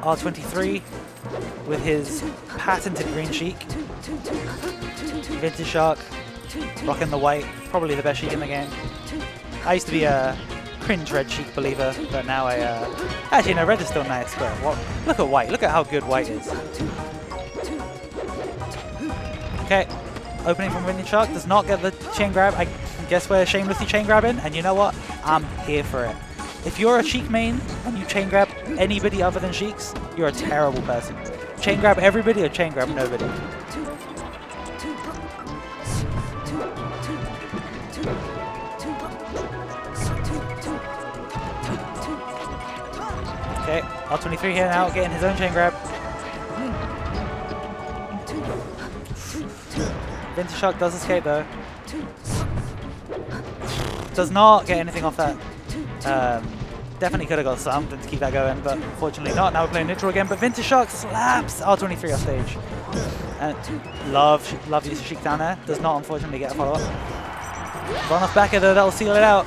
R23 with his patented green Sheik. Vintageshark rocking the white, probably the best Sheik in the game. I used to be a cringe red Sheik believer, but now I actually no, red is still nice, but what, look at white, look at how good white is. Okay, opening from Vintageshark, does not get the chain grab. I guess we're shamelessly chain grabbing, and you know what? I'm here for it. If you're a Sheik main and you chain grab anybody other than Sheiks, you're a terrible person. Chain grab everybody or chain grab nobody. Okay, R23 here now, getting his own chain grab. Vintageshark does escape though. Does not get anything off that. Definitely could have got something to keep that going, but unfortunately not. Now we're playing neutral again, but Vintageshark slaps R23 off stage. And love use of Sheik down there. Does not unfortunately get a follow-up. Run off back here though, that'll seal it out.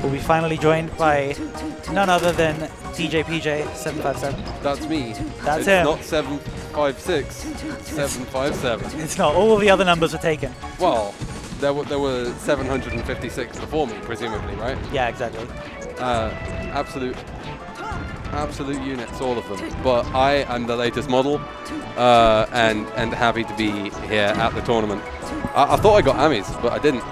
We'll be finally joined by none other than DJ PJ 757. That's me. That's him. Not 756, 757. It's not. All the other numbers are taken. Well, there were 756 before me, presumably, right? Yeah, exactly. Absolute units, all of them. But I am the latest model, and happy to be here at the tournament. I thought I got Amis, but I didn't.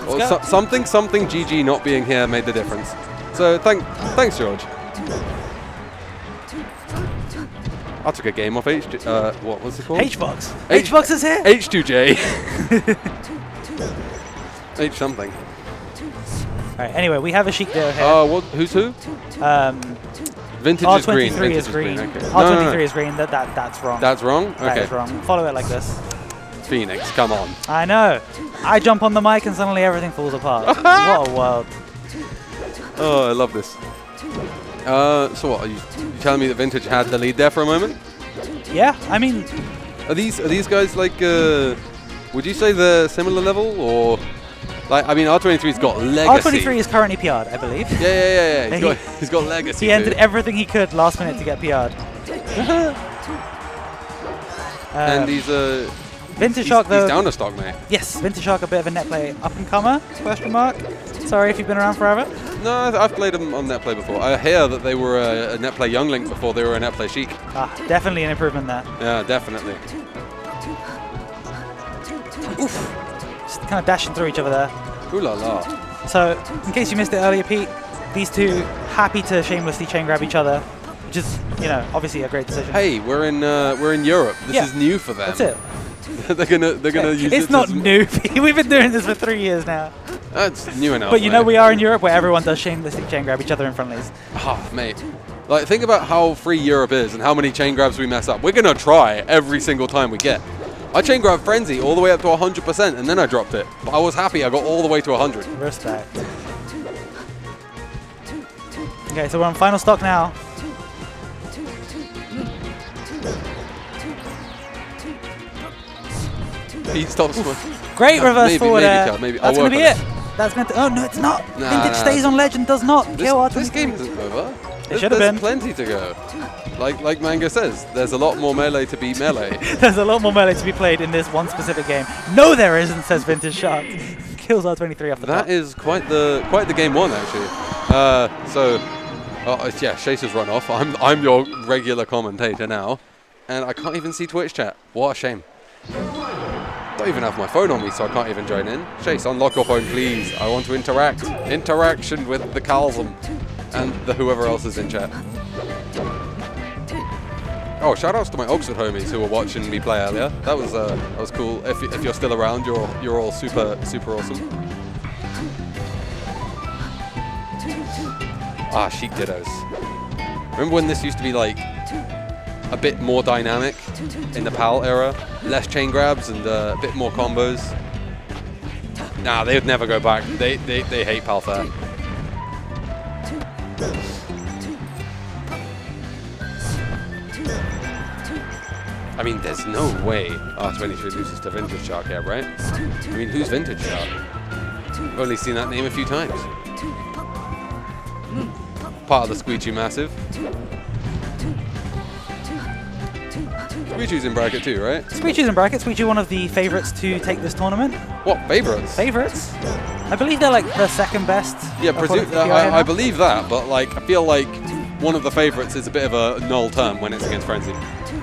Well, something GG not being here made the difference. So thanks, George. I took a game off what was it called? H-Box. H-Box is here. H2J. H something. All right. Anyway, we have a Sheik Dair here. Who's who? Vintage R23 is green. Is green. Okay. R23 is green. That's wrong. That's wrong. Okay. That is wrong. Follow it like this. Phoenix, come on. I know. I jump on the mic and suddenly everything falls apart. What a world. Oh, I love this. So what, are you telling me that Vintage had the lead there for a moment? Yeah, I mean... Are these guys like, would you say they're similar level, or... Like, I mean, R23's got legacy. R23 is currently PR'd, I believe. Yeah. He's got legacy. He ended everything he could last minute to get PR'd. And he's Vintageshark though. He's down to stock, mate. Yes, Vintageshark a bit of a net play up and comer? Question mark. Sorry if you've been around forever. No, I've played them on net play before. I hear that they were a net play Youngling before they were a net play Sheik. Ah, definitely an improvement there. Yeah, definitely. Oof. Just kind of dashing through each other there. Ooh la la. So, in case you missed it earlier, Pete, these two happy to shamelessly chain grab each other, which is, you know, obviously a great decision. Hey, we're in Europe. This is new for them. That's it. they're gonna use it. It's not new. We've been doing this for 3 years now. That's new enough. But you know we are in Europe where everyone does shamelessly chain grab each other in friendlies. Oh, mate. Like, think about how free Europe is and how many chain grabs we mess up. We're gonna try every single time we get. I chain grab Frenzy all the way up to 100% and then I dropped it. But I was happy I got all the way to 100. Respect. Okay, so we're on final stock now. He stops. Great reverse forward air. Maybe That's going to be it. That's meant to. Oh, no, it's not. Vintage stays on ledge and does not kill R23. This game isn't over. It should have been. There's plenty to go. Like Mango says, there's a lot more melee to be melee. There's a lot more melee to be played in this one specific game. No, there isn't, says Vintageshark. Kills R23 off the top. That is quite the game one, actually. Yeah, Chaser's run off. I'm your regular commentator now, and I can't even see Twitch chat. What a shame. Don't even have my phone on me, so I can't even join in. Chase, unlock your phone, please. I want to interact. Interaction with the Calzum and the whoever else is in chat. Oh, shout-outs to my Oxford homies who were watching me play earlier. That was cool. If you're still around, you're all super awesome. Ah, Sheik Dittos. Remember when this used to be like a bit more dynamic in the PAL era? Less chain grabs and a bit more combos. Nah, they would never go back. They hate Palfair. I mean, there's no way R23 loses to Vintageshark here, right? I mean, who's Vintageshark? I've only seen that name a few times. Part of the Squeegee Massive. Squeegee's in bracket too, right? Squeegee's in bracket. Squeegee one of the favourites to take this tournament. What, favourites? Favourites? I believe they're like the second best. Yeah, I believe that, but like I feel like one of the favourites is a bit of a null term when it's against Frenzy.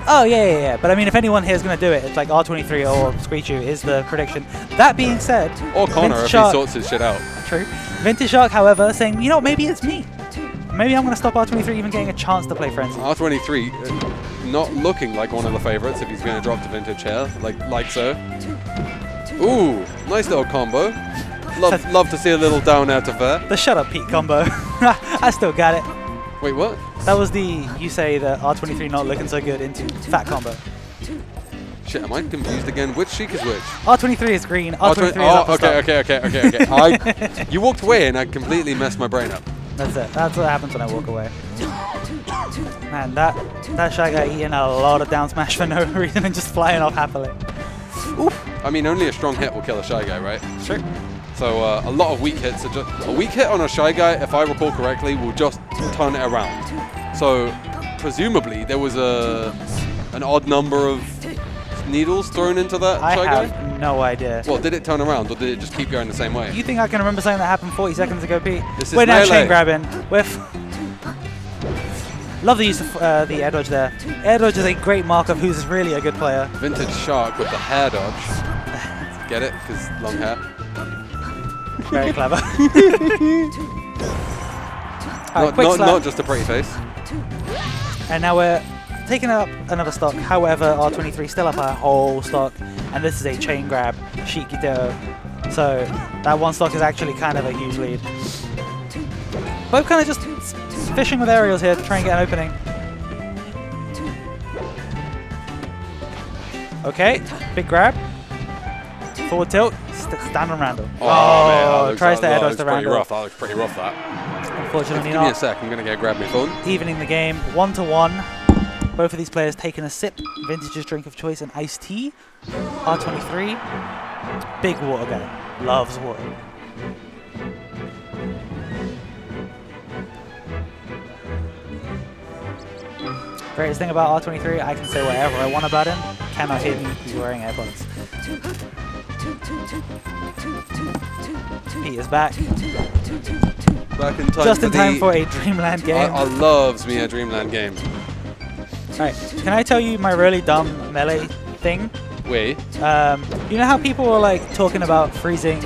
Oh, yeah. But I mean, if anyone here is going to do it, it's like R23 or Squeegee is the prediction. That being said... Or Connor if he sorts his shit out. True. Vintageshark, however, saying, you know, maybe it's me. Maybe I'm going to stop R23 even getting a chance to play Frenzy. R23 not looking like one of the favourites if he's going to drop to Vintage here, like so. Ooh, nice little combo. Love to see a little down air to fair. The shut up Pete combo. I still got it. Wait, what? That was the, you say that R23 not looking so good into fat combo. Shit, am I confused again? Which Sheik is which? R23 is green, R23 is up. Okay. You walked away and I completely messed my brain up. That's it. That's what happens when I walk away. Man, that Shy Guy eating a lot of down smash for no reason and just flying off happily. Oof. I mean, only a strong hit will kill a Shy Guy, right? Sure. So a lot of weak hits. A weak hit on a Shy Guy, if I recall correctly, will just turn it around. So presumably there was an odd number of needles thrown into that Shy Guy? I have no idea. Well, did it turn around or did it just keep going the same way? You think I can remember something that happened 40 seconds ago, Pete? We're now chain grabbing. Love the use of the air dodge there. Air dodge is a great mark of who's really a good player. Vintageshark with the hair dodge. Get it? Because long hair. Very clever. Not just a pretty face. And now we're taking up another stock. However, R23 still up a whole stock, and this is a chain grab Shikito. So that one stock is actually kind of a huge lead. Both kind of just fishing with aerials here to try and get an opening. Okay, big grab. Forward tilt, stand on Randall. Oh man, tries to air dodge the Randall. That looks pretty rough, that. Unfortunately Give me a sec, I'm going to go grab my phone. Evening the game, 1-1. Both of these players taking a sip. Vintage's drink of choice, an iced tea. R23, big water guy, loves water. Greatest thing about R23, I can say whatever I want about him. Cannot hear me, he's wearing AirPods. He is back. Back in time just in time for a Dreamland game. I loves me a Dreamland game. Alright, can I tell you my really dumb melee thing? Wait. You know how people were like talking about freezing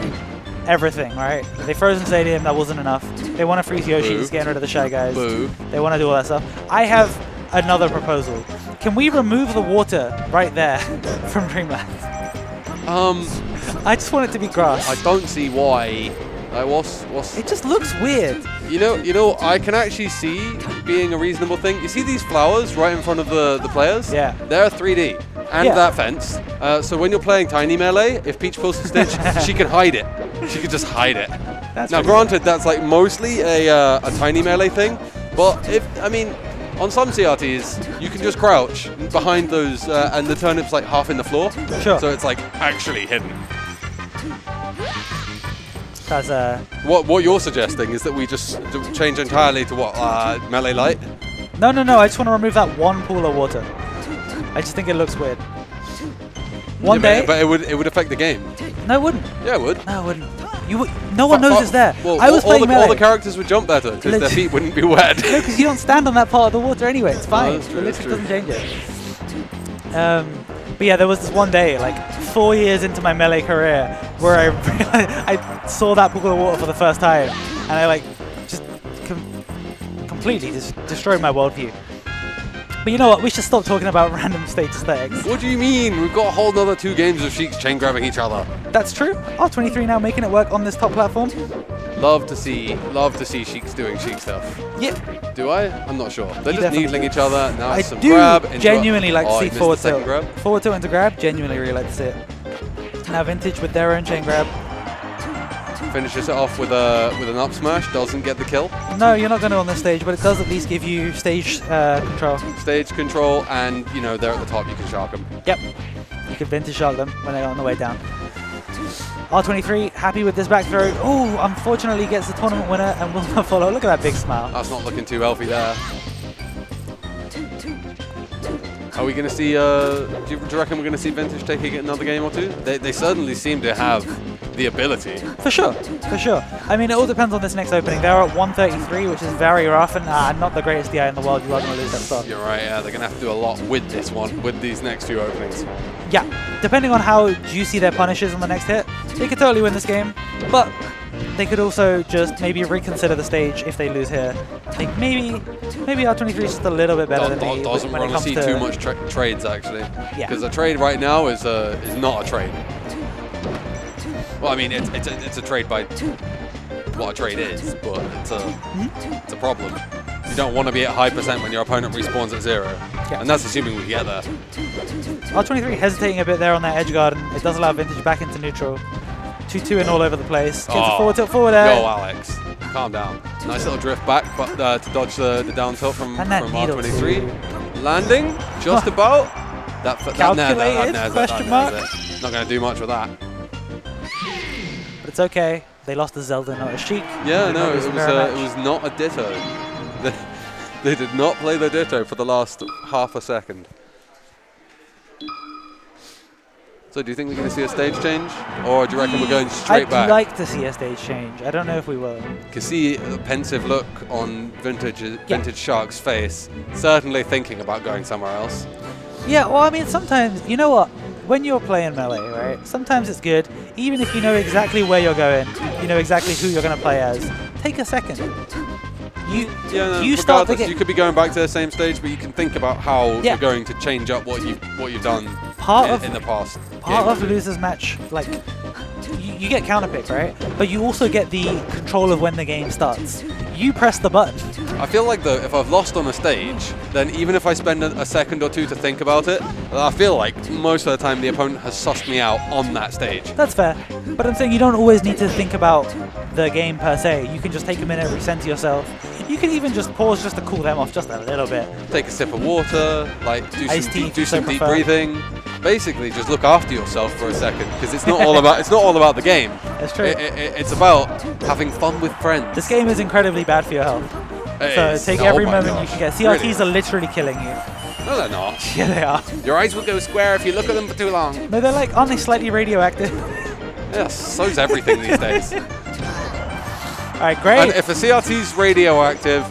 everything, right? They frozen Stadium, that wasn't enough. They want to freeze Yoshi's, getting rid of the Shy Guys. Boo. They want to do all that stuff. I have another proposal. Can we remove the water right there from Dreamland? I just want it to be grass. I don't see why. Like, what's? It just looks weird. You know, I can actually see being a reasonable thing. You see these flowers right in front of the players? Yeah. They're 3D. And that fence. So when you're playing Tiny Melee, if Peach pulls a Stitch, she can hide it. She could just hide it. Now, granted, that's like mostly a Tiny Melee thing. But on some CRTs, you can just crouch behind those, and the turnip's like half in the floor. Sure. So it's like actually hidden. That's What you're suggesting is that we just change entirely to what, Melee Light? No. I just want to remove that one pool of water. I just think it looks weird. One day. But it would affect the game. No, it wouldn't. Yeah, it would. No, it wouldn't. No one knows it's there. Well, I was playing Melee. All the characters would jump better because their feet wouldn't be wet. No, because you don't stand on that part of the water anyway. It's fine. No, that's true, it literally doesn't change it. But yeah, there was this one day, like 4 years into my Melee career, where I saw that pool of water for the first time, and I like just completely destroyed my worldview. But you know what? We should stop talking about random stage aesthetics. What do you mean? We've got a whole nother 2 games of Sheiks chain grabbing each other. That's true. R23 now making it work on this top platform. Love to see Sheiks doing Sheik stuff. Yep. Do I? I'm not sure. They're just needling each other. Now it's some do grab. Genuinely like to see forward tilt. Grab. Forward tilt into grab. Genuinely really like to see it. Now Vintage with their own chain grab. Finishes it off with an up smash. Doesn't get the kill. No, you're not going to on this stage, but it does at least give you stage control. Stage control, and you know they're at the top. You can shark them. Yep. You can Vintage Shark them when they're on the way down. R23 happy with this back throw. Oh, unfortunately gets the tournament winner and will not follow. Look at that big smile. That's not looking too healthy there. Are we going to see, do you reckon we're going to see Vintage taking another game or two? They certainly seem to have the ability. For sure, for sure. I mean, it all depends on this next opening. They're at 133, which is very rough, and not the greatest DI in the world. You are going to lose that stock. You're right, yeah. They're going to have to do a lot with this one, with these next few openings. Yeah, depending on how juicy their punish is on the next hit, they could totally win this game, but they could also just maybe reconsider the stage if they lose here. I think maybe R23 is just a little bit better than me. Doesn't want to see too much trades, actually. Yeah. Because a trade right now is not a trade. Well, I mean, it's a trade by what a trade is, but it's a problem. You don't want to be at high percent when your opponent respawns at 0. Yeah. And that's assuming we get there. R23 hesitating a bit there on that edge guard, and it does allow Vintage back into neutral. 2-2 in all over the place. Gets a forward tilt forward there. Yo, Alex. Calm down. Nice little drift back, but to dodge the down tilt from R23. Landing, just about. Calculated, question mark. Not going to do much with that. But it's okay. They lost a Zelda, not a Sheik. Yeah, no, it was not a Ditto. They did not play the Ditto for the last half a second. So do you think we're going to see a stage change? Or do you reckon we're going straight back? I'd like to see a stage change. I don't know if we will. You can see a pensive look on Vintage Shark's face, certainly thinking about going somewhere else. Yeah, well, I mean, sometimes, you know what? When you're playing Melee, right, sometimes it's good, even if you know exactly where you're going, you know exactly who you're going to play as, take a second. You start you could be going back to the same stage, but you can think about how you're going to change up what you've done in the past. Part of loser's match, like, you get counterpick, right? But you also get the control of when the game starts. You press the button. I feel like, though, if I've lost on a stage, then even if I spend a second or two to think about it, I feel like most of the time the opponent has sussed me out on that stage. That's fair. But I'm saying you don't always need to think about the game per se. You can just take a minute, recenter yourself. You can even just pause just to cool them off just a little bit. Take a sip of water, like do some deep breathing. Basically, just look after yourself for a second, because it's not all about the game. That's true. It's about having fun with friends. This game is incredibly bad for your health. So take every moment you can get. CRTs really? Are literally killing you. No, they're not. Yeah, they are. Your eyes will go square if you look at them for too long. No, they're like, aren't they slightly radioactive? Yes, so's everything these days. Alright, great. And if a CRT's radioactive,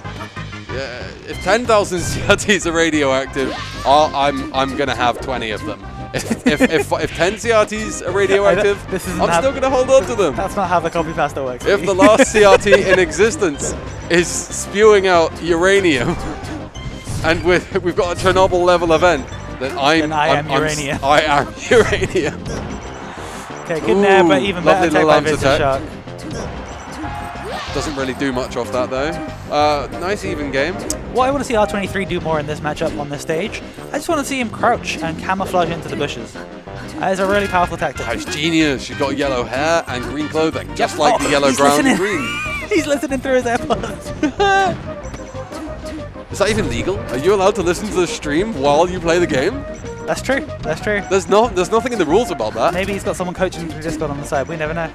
if 10,000 CRTs are radioactive, I'm gonna have 20 of them. If 10 CRTs are radioactive, I'm still going to hold on to them. That's not how the copy pasta works. If the last CRT in existence is spewing out uranium, and we've got a Chernobyl level event, then I am uranium. Okay, good nair, but even better attack by Vintageshark. Doesn't really do much off that though. Nice even game. What I want to see R23 do more in this matchup on this stage, I just want to see him crouch and camouflage into the bushes. That is a really powerful tactic. That's genius. She's got yellow hair and green clothing, just like the yellow ground and green. He's listening through his AirPods. Is that even legal? Are you allowed to listen to the stream while you play the game? That's true. That's true. There's nothing in the rules about that. Maybe he's got someone coaching him through Discord on the side. We never know.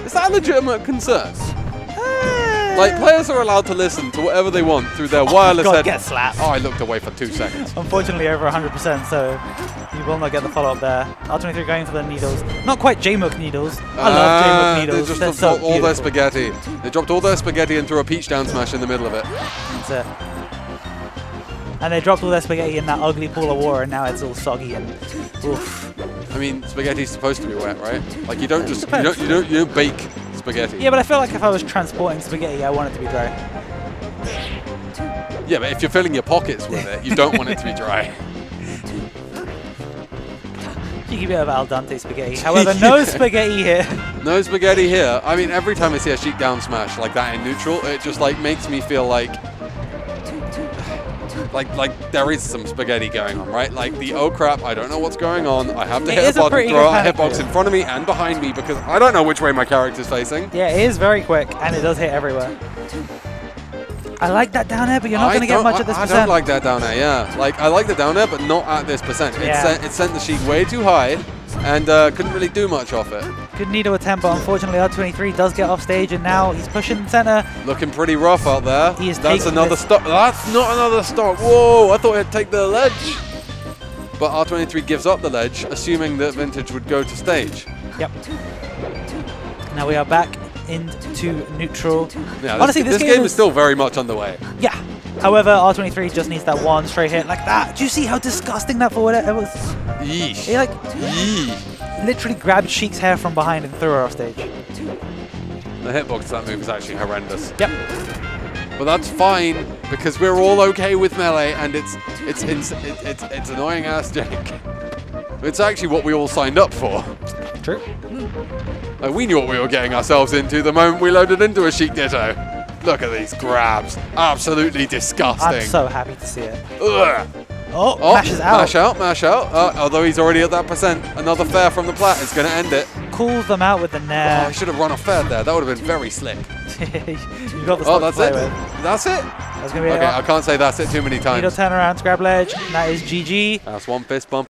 Is that a legitimate concern? Like, players are allowed to listen to whatever they want through their wireless head. Get slapped. Oh, I looked away for 2 seconds. Unfortunately, over 100%, so you will not get the follow-up there. R23 going for the needles. Not quite J-Mook needles. I love J-Mook needles. They just dropped all their spaghetti. They dropped all their spaghetti and threw a peach down smash in the middle of it. That's it. And they dropped all their spaghetti in that ugly pool of water, and now it's all soggy and oof. I mean, spaghetti's supposed to be wet, right? Like, you don't just you don't bake spaghetti. Yeah, but I feel like if I was transporting spaghetti, I want it to be dry. Yeah, but if you're filling your pockets with it, you don't want it to be dry. Cheeky bit of al dente spaghetti. However, no spaghetti here. No spaghetti here. I mean, every time I see a Sheik down smash like that in neutral, it just like makes me feel like Like there is some spaghetti going on, right? Like the oh crap, I don't know what's going on. I have to hit is a a button, pretty throw good out a panic hitbox move. in front of me and behind me because I don't know which way my character's facing. Yeah, it is very quick, and it does hit everywhere. I like that down air, but you're not going to get much at this I percent. don't like that down air, yeah. Like, I like the down air, but not at this percent. Yeah. It sent the sheet way too high and couldn't really do much off it. Good needle attempt, but unfortunately R23 does get off stage, and now he's pushing center. Looking pretty rough out there. He is That's taking another this. stop. That's not another stop. Whoa, I thought he'd take the ledge. But R23 gives up the ledge, assuming that Vintage would go to stage. Yep. Now we are back into neutral. Yeah, Honestly, this game is still very much underway. Yeah. However, R23 just needs that one straight hit like that. Do you see how disgusting that forward air was? Yeesh. He like Yee. literally grabbed Sheik's hair from behind and threw her off stage. The hitbox to that move is actually horrendous. Yep. But that's fine because we're all okay with melee, and it's annoying ass Jake. It's actually what we all signed up for. True. Like, we knew what we were getting ourselves into the moment we loaded into a Sheik Ditto. Look at these grabs. Absolutely disgusting. I'm so happy to see it. Ugh. Oh, mashes out. Mash out, mash out. Although he's already at that percent. Another fair from the plat is going to end it. Cools them out with the Oh, I nair. should have run a fair there. That would have been very slick. You got the Oh, stuff that's to play it? with. That's it? That's gonna be Okay, I can't say that's it too many needle times. turnaround, grab ledge. And that is GG. That's one fist bump.